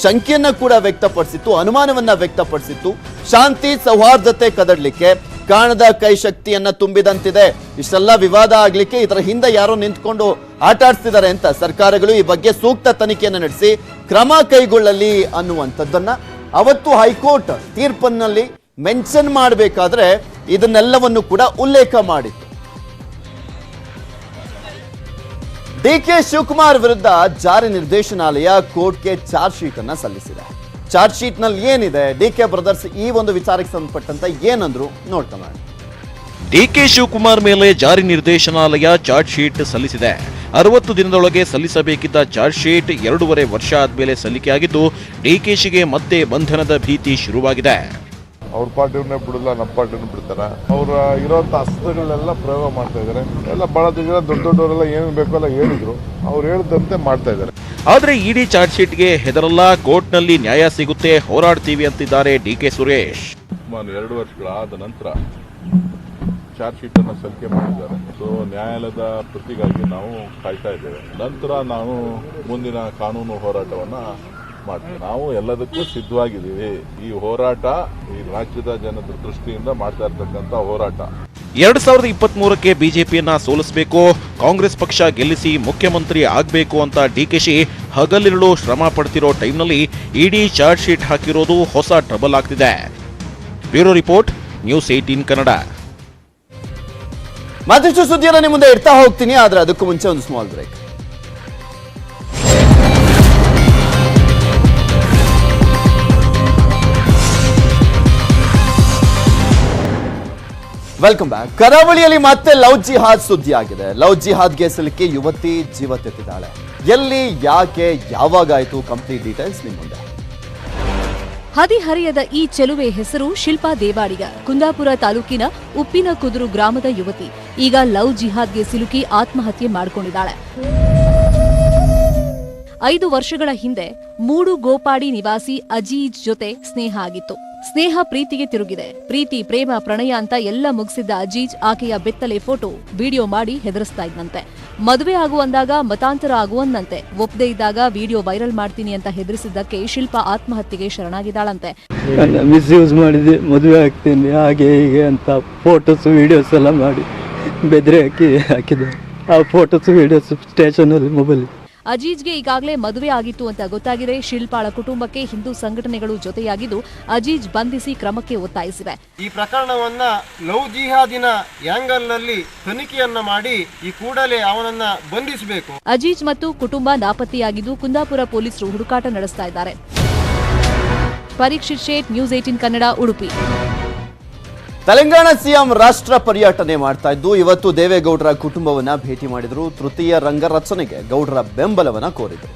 ಶಂಕೆಯನ್ನ ಕೂಡ ವ್ಯಕ್ತಪಡಿಸಿತ್ತು, ಅನುಮಾನವನ್ನ ವ್ಯಕ್ತಪಡಿಸಿತ್ತು. ಶಾಂತಿ ಸೌಹಾರ್ದತೆ ಕದಡ್ಲಿಕ್ಕೆ ಕಾಣದ ಕೈ ಶಕ್ತಿಯನ್ನ ತುಂಬಿದಂತಿದೆ. ಇಷ್ಟೆಲ್ಲ ವಿವಾದ ಆಗ್ಲಿಕ್ಕೆ ಇದರ ಹಿಂದೆ ಯಾರೋ ನಿಂತ್ಕೊಂಡು ಆಟ ಆಡ್ತಿದ್ದಾರೆ ಅಂತ ಸರ್ಕಾರಗಳು ಈ ಬಗ್ಗೆ ಸೂಕ್ತ ತನಿಖೆಯನ್ನು ನಡೆಸಿ ಕ್ರಮ ಕೈಗೊಳ್ಳಲಿ ಅನ್ನುವಂಥದ್ದನ್ನ ಅವತ್ತು ಹೈಕೋರ್ಟ್ ತೀರ್ಪನ್ನಲ್ಲಿ ಮೆನ್ಷನ್ ಮಾಡಬೇಕಾದ್ರೆ ಇದನ್ನೆಲ್ಲವನ್ನು ಕೂಡ ಉಲ್ಲೇಖ ಮಾಡಿತ್ತು. ಡಿಕೆ ಶಿವಕುಮಾರ್ ವಿರುದ್ಧ ಜಾರಿ ನಿರ್ದೇಶನಾಲಯ ಕೋರ್ಟ್ಗೆ ಚಾರ್ಜ್ ಶೀಟ್ ಅನ್ನ ಸಲ್ಲಿಸಿದೆ. ಚಾರ್ಜ್ ಶೀಟ್ ನಲ್ಲಿ ಏನಿದೆ, ಡಿಕೆ ಬ್ರದರ್ಸ್ ಈ ಒಂದು ವಿಚಾರಕ್ಕೆ ಸಂಬಂಧಪಟ್ಟಂತ ಏನಂದ್ರು ನೋಡ್ತಾ ಮಾಡಿ. ಡಿಕೆ ಶಿವಕುಮಾರ್ ಮೇಲೆ ಜಾರಿ ನಿರ್ದೇಶನಾಲಯ ಚಾರ್ಜ್ ಶೀಟ್ ಸಲ್ಲಿಸಿದೆ. 60 ದಿನದೊಳಗೆ ಸಲ್ಲಿಸಬೇಕಿದ್ದ ಚಾರ್ಜ್ ಶೀಟ್ 2.5 ವರ್ಷ ಆದ್ಮೇಲೆ ಸಲ್ಲಿಕೆಯಾಗಿದ್ದು ಡಿಕೆಶಿಗೆ ಮತ್ತೆ ಬಂಧನದ ಭೀತಿ ಶುರುವಾಗಿದೆ. ಅವ್ರ ಪಾರ್ಟಿಯವ್ರನ್ನೇ ಬಿಡಲ್ಲ, ನಮ್ಮ ಪಾರ್ಟಿಯನ್ನು ಬಿಡ್ತಾರ. ಅವ್ರ ಇರೋಂಥ ಅಸ್ತ್ರಗಳೆಲ್ಲ ಪ್ರಯೋಗ ಮಾಡ್ತಾ ಇದ್ದಾರೆ. ಎಲ್ಲ ಬಹಳ ದೊಡ್ಡವರೆಲ್ಲ ಏನು ಬೇಕೋ ಎಲ್ಲ ಹೇಳಿದ್ರು, ಅವ್ರು ಹೇಳಿದಂತೆ ಮಾಡ್ತಾ ಇದ್ದಾರೆ. ಆದ್ರೆ ಇಡಿ ಚಾರ್ಜ್ ಶೀಟ್ಗೆ ಹೆದರಲ್ಲ, ಕೋರ್ಟ್ನಲ್ಲಿ ನ್ಯಾಯ ಸಿಗುತ್ತೆ, ಹೋರಾಡ್ತೀವಿ ಅಂತಿದ್ದಾರೆ ಡಿಕೆ ಸುರೇಶ್. 2 ವರ್ಷಗಳಾದ ನಂತರ ಚಾರ್ಜ್ ಶೀಟ್ ಅನ್ನು ಸಲ್ಲಿಕೆ ಮಾಡಿದ್ದಾರೆ. ಸೊ ನ್ಯಾಯಾಲಯದ ಪ್ರತಿಗಾಗಿ ನಾವು ಕಾಯ್ತಾ ಇದ್ದೇವೆ. ನಂತರ ನಾವು ಮುಂದಿನ ಕಾನೂನು ಹೋರಾಟವನ್ನ ಮಾಡ್ತೀವಿ. ನಾವು ಎಲ್ಲದಕ್ಕೂ ಸಿದ್ಧವಾಗಿದ್ದೀವಿ. ಈ ಹೋರಾಟ ಈ ರಾಜ್ಯದ ಜನರ ದೃಷ್ಟಿಯಿಂದ ಮಾಡ್ತಾ ಇರ್ತಕ್ಕಂಥ ಹೋರಾಟ. 2023ಕ್ಕೆ ಬಿಜೆಪಿಯನ್ನ ಸೋಲಿಸಬೇಕು, ಕಾಂಗ್ರೆಸ್ ಪಕ್ಷ ಗೆಲ್ಲಿಸಿ ಮುಖ್ಯಮಂತ್ರಿ ಆಗಬೇಕು ಅಂತ ಡಿಕೆಶಿ ಹಗಲಿರುಳು ಶ್ರಮ ಪಡ್ತಿರೋ ಟೈಮ್ನಲ್ಲಿ ಇಡಿ ಚಾರ್ಜ್ ಶೀಟ್ ಹಾಕಿರೋದು ಹೊಸ ಟ್ರಬಲ್ ಆಗ್ತಿದೆ. Bureau report, news 18 Kannada. ಮತ್ತಷ್ಟು ಸುದ್ದಿಯನ್ನು ನಿಮ್ಮ ಮುಂದೆ ಇಡ್ತಾ ಹೋಗ್ತೀನಿ, ಆದ್ರೆ ಅದಕ್ಕೂ ಮುಂಚೆ ಒಂದು ಸ್ಮಾಲ್ ಬ್ರೇಕ್. Welcome back. ಕರಾವಳಿಯಲ್ಲಿ ಮತ್ತೆ ಲವ್ ಜಿಹಾದ್ ಸುದ್ದಿ ಆಗಿದೆ. ಲವ್ ಜಿಹಾದ್ಗೆ ಸಿಲುಕಿ ಯುವತಿ ಜೀವ ತೆತ್ತಿದ್ದಾಳೆ. ಎಲ್ಲಿ, ಯಾಕೆ, ಯಾವಾಗಾಯ್ತು, ಕಂಪ್ಲೀಟ್ ಡೀಟೇಲ್ಸ್ ನಿಮ್ಮ ಮುಂದೆ. ಹದಿಹರೆಯದ ಈ ಚೆಲುವೆ ಹೆಸರು ಶಿಲ್ಪಾ ದೇವಾಡಿಗ. ಕುಂದಾಪುರ ತಾಲೂಕಿನ ಉಪ್ಪಿನಕುದುರು ಗ್ರಾಮದ ಯುವತಿ ಈಗ ಲವ್ ಜಿಹಾದ್ಗೆ ಸಿಲುಕಿ ಆತ್ಮಹತ್ಯೆ ಮಾಡಿಕೊಂಡಿದ್ದಾಳೆ. 5 ವರ್ಷಗಳ ಹಿಂದೆ ಮೂಡು ಗೋಪಾಡಿ ನಿವಾಸಿ ಅಜೀಜ್ ಜೊತೆ ಸ್ನೇಹ ಆಗಿತ್ತು. ಸ್ನೇಹ ಪ್ರೀತಿಗೆ ತಿರುಗಿದೆ. ಪ್ರೀತಿ, ಪ್ರೇಮ, ಪ್ರಣಯ ಅಂತ ಎಲ್ಲ ಮುಗಿಸಿದ್ದ ಅಜೀಜ್ ಆಕೆಯ ಬೆತ್ತಲೆ ಫೋಟೋ, ವಿಡಿಯೋ ಮಾಡಿ ಹೆದರಿಸ್ತಾ ಇದ್ದಂತೆ. ಮದುವೆ ಆಗುವಂದಾಗ ಮತಾಂತರ ಆಗುವಂದಂತೆ. ಒಪ್ಪದೇ ಇದ್ದಾಗ ವಿಡಿಯೋ ವೈರಲ್ ಮಾಡ್ತೀನಿ ಅಂತ ಹೆದರಿಸಿದ್ದಕ್ಕೆ ಶಿಲ್ಪಾ ಆತ್ಮಹತ್ಯೆಗೆ ಶರಣಾಗಿದ್ದಾಳಂತೆ. ಮಿಸ್ಯೂಸ್ ಮಾಡಿದೆ, ಮದುವೆ ಆಗ್ತೀನಿ ಹಾಗೆ ಹೀಗೆ ಅಂತ ಫೋಟೋಸ್ ವಿಡಿಯೋಸ್ ಎಲ್ಲ ಮಾಡಿ ಬೆದರಿ ಹಾಕಿದೆ. ಆ ಫೋಟೋಸ್ ವಿಡಿಯೋಸ್ ಸ್ಟೇಷನಲ್ಲಿ ಮೊಬೈಲ್. ಅಜೀಜ್ಗೆ ಈಗಾಗಲೇ ಮದುವೆ ಆಗಿತ್ತು ಅಂತ ಗೊತ್ತಾಗಿದೆ. ಶಿಲ್ಪಾಳ ಕುಟುಂಬಕ್ಕೆ ಹಿಂದೂ ಸಂಘಟನೆಗಳು ಜೊತೆಯಾಗಿದ್ದು ಅಜೀಜ್ ಬಂಧಿಸಿ ಕ್ರಮಕ್ಕೆ ಒತ್ತಾಯಿಸಿವೆ. ಈ ಪ್ರಕರಣವನ್ನ ಲವ್ ಜಿಹಾದಿನ ಆಂಗಲ್ ನಲ್ಲಿ ತನಿಖೆಯನ್ನ ಮಾಡಿ ಈ ಕೂಡಲೇ ಅವನನ್ನ ಬಂಧಿಸಬೇಕು. ಅಜೀಜ್ ಮತ್ತು ಕುಟುಂಬ ನಾಪತ್ತೆಯಾಗಿದ್ದು ಕುಂದಾಪುರ ಪೊಲೀಸರು ಹುಡುಕಾಟ ನಡೆಸ್ತಾ ಇದ್ದಾರೆ. ಪರೀಕ್ಷಿತ್ ಶೇಟ್, ನ್ಯೂಸ್ 18 ಕನ್ನಡ, ಉಡುಪಿ. ತೆಲಂಗಾಣ ಸಿಎಂ ರಾಷ್ಟ್ರ ಪರ್ಯಟನೆ ಮಾಡ್ತಾ ಇದ್ದು ಇವತ್ತು ದೇವೇಗೌಡರ ಕುಟುಂಬವನ್ನ ಭೇಟಿ ಮಾಡಿದ್ರು. ತೃತೀಯ ರಂಗ ರಚನೆಗೆ ಗೌಡರ ಬೆಂಬಲವನ್ನ ಕೋರಿದ್ರು.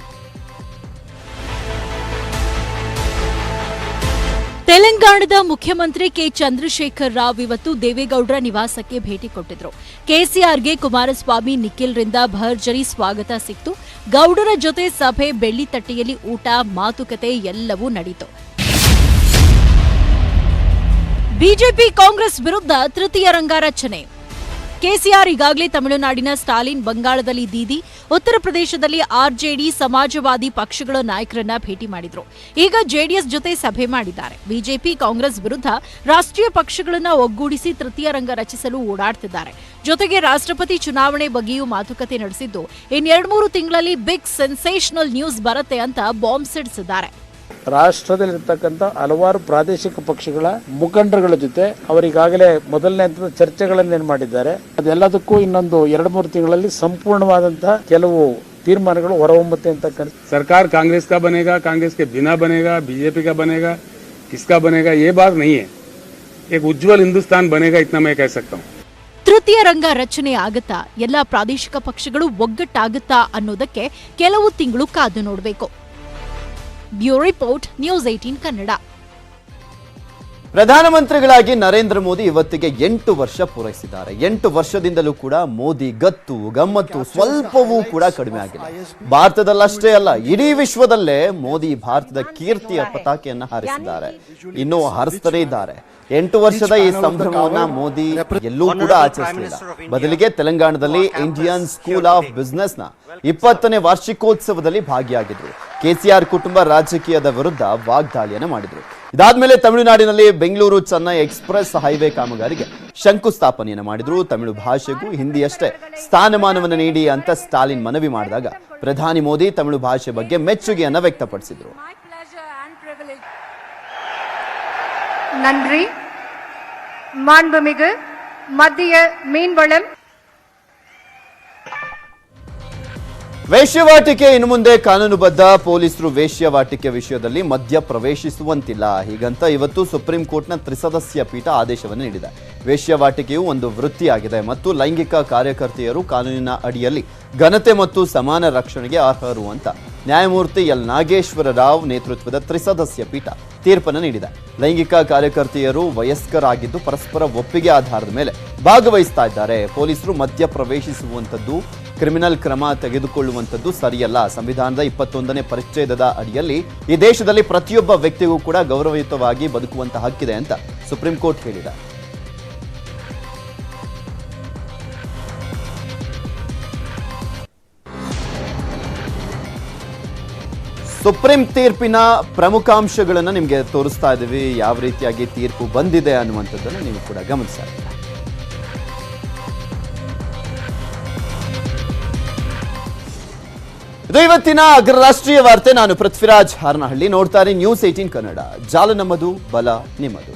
ತೆಲಂಗಾಣದ ಮುಖ್ಯಮಂತ್ರಿ ಕೆ ಚಂದ್ರಶೇಖರ್ ರಾವ್ ಇವತ್ತು ದೇವೇಗೌಡರ ನಿವಾಸಕ್ಕೆ ಭೇಟಿ ಕೊಟ್ಟಿದ್ರು. ಕೆಸಿಆರ್ಗೆ ಕುಮಾರಸ್ವಾಮಿ, ನಿಖಿಲ್ರಿಂದ ಭರ್ಜರಿ ಸ್ವಾಗತ ಸಿಕ್ತು. ಗೌಡರ ಜೊತೆ ಸಭೆ, ಬೆಳ್ಳಿ ತಟ್ಟೆಯಲ್ಲಿ ಊಟ, ಮಾತುಕತೆ ಎಲ್ಲವೂ ನಡೆಯಿತು. ಬಿಜೆಪಿ ಕಾಂಗ್ರೆಸ್ ವಿರುದ್ಧ ತೃತೀಯ ರಂಗ ರಚನೆ. ಕೆಸಿಆರ್ ಈಗಾಗಲೇ ತಮಿಳುನಾಡಿನ ಸ್ಟಾಲಿನ್, ಬಂಗಾಳದಲ್ಲಿ ದೀದಿ, ಉತ್ತರ ಪ್ರದೇಶದಲ್ಲಿ ಆರ್ಜೆಡಿ, ಸಮಾಜವಾದಿ ಪಕ್ಷಗಳ ನಾಯಕರನ್ನ ಭೇಟಿ ಮಾಡಿದ್ರು. ಈಗ ಜೆಡಿಎಸ್ ಜೊತೆ ಸಭೆ ಮಾಡಿದ್ದಾರೆ. ಬಿಜೆಪಿ ಕಾಂಗ್ರೆಸ್ ವಿರುದ್ಧ ರಾಷ್ಟ್ರೀಯ ಪಕ್ಷಗಳನ್ನ ಒಗ್ಗೂಡಿಸಿ ತೃತೀಯ ರಂಗ ರಚಿಸಲು ಓಡಾಡ್ತಿದ್ದಾರೆ. ಜೊತೆಗೆ ರಾಷ್ಟ್ರಪತಿ ಚುನಾವಣೆ ಬಗ್ಗೆಯೂ ಮಾತುಕತೆ ನಡೆಸಿದ್ದು ಇನ್ 2-3 ತಿಂಗಳಲ್ಲಿ ಬಿಗ್ ಸೆನ್ಸೇಷನಲ್ ನ್ಯೂಸ್ ಬರುತ್ತೆ ಅಂತ ಬಾಂಬ್ ಸಿಡಿಸಿದ್ದಾರೆ. ರಾಷ್ಟ್ರದಲ್ಲಿರ್ತಕ್ಕಂಥ ಹಲವಾರು ಪ್ರಾದೇಶಿಕ ಪಕ್ಷಗಳ ಮುಖಂಡರುಗಳ ಜೊತೆ ಅವರಿಗಾಗಲೇ ಮೊದಲನೇ ಹಂತದ ಚರ್ಚೆಗಳನ್ನೇನು ಮಾಡಿದ್ದಾರೆ. ಅದೆಲ್ಲದಕ್ಕೂ ಇನ್ನೊಂದು 2-3 ತಿಂಗಳಲ್ಲಿ ಸಂಪೂರ್ಣವಾದಂತಹ ಕೆಲವು ತೀರ್ಮಾನಗಳು ಹೊರಹೊಮ್ಮುತ್ತೆ ಅಂತಕ್ಕಂಥ. ಸರ್ಕಾರ ಕಾಂಗ್ರೆಸ್ का बनेगा, कांग्रेस के बिना बनेगा, बीजेपी का बनेगा, किसका बनेगा ये बात नहीं है. एक उज्जवल हिंदुस्तान बनेगा, इतना मैं कह सकता हूँ. ತೃತೀಯ ರಂಗ ರಚನೆ ಆಗುತ್ತಾ, ಎಲ್ಲಾ ಪ್ರಾದೇಶಿಕ ಪಕ್ಷಗಳು ಒಗ್ಗಟ್ಟಾಗುತ್ತಾ ಅನ್ನೋದಕ್ಕೆ ಕೆಲವು ತಿಂಗಳು ಕಾದು ನೋಡಬೇಕು. Bureau report, news 18 Kannada. ಪ್ರಧಾನಮಂತ್ರಿಗಳಾಗಿ ನರೇಂದ್ರ ಮೋದಿ ಇವತ್ತಿಗೆ 8 ವರ್ಷ ಪೂರೈಸಿದ್ದಾರೆ. 8 ವರ್ಷದಿಂದಲೂ ಕೂಡ ಮೋದಿ ಗತ್ತು, ಗಮ್ಮತ್ತು ಸ್ವಲ್ಪವೂ ಕೂಡ ಕಡಿಮೆ ಆಗಿಲ್ಲ. ಭಾರತದಲ್ಲಷ್ಟೇ ಅಲ್ಲ, ಇಡೀ ವಿಶ್ವದಲ್ಲೇ ಮೋದಿ ಭಾರತದ ಕೀರ್ತಿಯ ಪತಾಕೆಯನ್ನ ಹಾರಿಸಿದ್ದಾರೆ, ಇನ್ನೂ ಹಾರಿಸ್ತಾನೇ ಇದ್ದಾರೆ. 8 ವರ್ಷದ ಈ ಸಂಭ್ರಮವನ್ನ ಮೋದಿ ಎಲ್ಲೂ ಕೂಡ ಆಚರಿಸಲಿಲ್ಲ. ಬದಲಿಗೆ ತೆಲಂಗಾಣದಲ್ಲಿ ಇಂಡಿಯನ್ ಸ್ಕೂಲ್ ಆಫ್ ಬಿಸಿನೆಸ್ ನ 20ನೇ ವಾರ್ಷಿಕೋತ್ಸವದಲ್ಲಿ ಭಾಗಿಯಾಗಿದ್ರು. ಕೆಸಿಆರ್ ಕುಟುಂಬ ರಾಜಕೀಯದ ವಿರುದ್ಧ ವಾಗ್ದಾಳಿಯನ್ನು ಮಾಡಿದ್ರು. ಇದಾದ್ಮೇಲೆ ತಮಿಳುನಾಡಿನಲ್ಲಿ ಬೆಂಗಳೂರು ಚೆನ್ನೈ ಎಕ್ಸ್ಪ್ರೆಸ್ ಹೈವೇ ಕಾಮಗಾರಿಗೆ ಶಂಕುಸ್ಥಾಪನೆಯನ್ನು ಮಾಡಿದ್ರು. ತಮಿಳು ಭಾಷೆಗೂ ಹಿಂದಿಯಷ್ಟೇ ಸ್ಥಾನಮಾನವನ್ನು ನೀಡಿ ಅಂತ ಸ್ಟಾಲಿನ್ ಮನವಿ ಮಾಡಿದಾಗ ಪ್ರಧಾನಿ ಮೋದಿ ತಮಿಳು ಭಾಷೆ ಬಗ್ಗೆ ಮೆಚ್ಚುಗೆಯನ್ನ ವ್ಯಕ್ತಪಡಿಸಿದ್ರು. நன்றி. மாண்புமிகு மத்திய மீன்வளம் ವೇಶ್ಯವಾಟಿಕೆ ಇನ್ನು ಮುಂದೆ ಕಾನೂನುಬದ್ಧ. ಪೊಲೀಸರು ವೇಶ್ಯವಾಟಿಕೆ ವಿಷಯದಲ್ಲಿ ಮಧ್ಯ ಪ್ರವೇಶಿಸುವಂತಿಲ್ಲ. ಹೀಗಂತ ಇವತ್ತು ಸುಪ್ರೀಂ ಕೋರ್ಟ್ನ ತ್ರಿಸದಸ್ಯ ಪೀಠ ಆದೇಶವನ್ನು ನೀಡಿದೆ. ವೇಶ್ಯವಾಟಿಕೆಯು ಒಂದು ವೃತ್ತಿಯಾಗಿದೆ ಮತ್ತು ಲೈಂಗಿಕ ಕಾರ್ಯಕರ್ತೆಯರು ಕಾನೂನಿನ ಅಡಿಯಲ್ಲಿ ಘನತೆ ಮತ್ತು ಸಮಾನ ರಕ್ಷಣೆಗೆ ಅರ್ಹರು ಅಂತ ನ್ಯಾಯಮೂರ್ತಿ ಎಲ್ ನಾಗೇಶ್ವರ ರಾವ್ ನೇತೃತ್ವದ ತ್ರಿಸದಸ್ಯ ಪೀಠ ತೀರ್ಪನ್ನು ನೀಡಿದೆ. ಲೈಂಗಿಕ ಕಾರ್ಯಕರ್ತೆಯರು ವಯಸ್ಕರಾಗಿದ್ದು ಪರಸ್ಪರ ಒಪ್ಪಿಗೆ ಆಧಾರದ ಮೇಲೆ ಭಾಗವಹಿಸ್ತಾ ಇದ್ದಾರೆ. ಪೊಲೀಸರು ಮಧ್ಯ ಪ್ರವೇಶಿಸುವಂಥದ್ದು, ಕ್ರಿಮಿನಲ್ ಕ್ರಮ ತೆಗೆದುಕೊಳ್ಳುವಂಥದ್ದು ಸರಿಯಲ್ಲ. ಸಂವಿಧಾನದ 21ನೇ ಪರಿಚ್ಛೇದದ ಅಡಿಯಲ್ಲಿ ಈ ದೇಶದಲ್ಲಿ ಪ್ರತಿಯೊಬ್ಬ ವ್ಯಕ್ತಿಗೂ ಕೂಡ ಗೌರವಯುತವಾಗಿ ಬದುಕುವಂತ ಹಕ್ಕಿದೆ ಅಂತ ಸುಪ್ರೀಂ ಕೋರ್ಟ್ ಹೇಳಿದೆ. ಸುಪ್ರೀಂ ತೀರ್ಪಿನ ಪ್ರಮುಖಾಂಶಗಳನ್ನು ನಿಮಗೆ ತೋರಿಸ್ತಾ ಇದ್ದೀವಿ. ಯಾವ ರೀತಿಯಾಗಿ ತೀರ್ಪು ಬಂದಿದೆ ಅನ್ನುವಂಥದ್ದನ್ನು ನೀವು ಕೂಡ ಗಮನಿಸ್ತಾ ಇದ್ದೀವಿ. ಇದು ಇವತ್ತಿನ ಅಗ್ರ ರಾಷ್ಟ್ರೀಯ ವಾರ್ತೆ. ನಾನು ಪೃಥ್ವಿರಾಜ್ ಹಾರನಹಳ್ಳಿ. ನೋಡ್ತಾರೆ ನ್ಯೂಸ್ 18 ಕನ್ನಡ. ಜಾಲ ನಮ್ಮದು, ಬಲ ನಿಮ್ಮದು.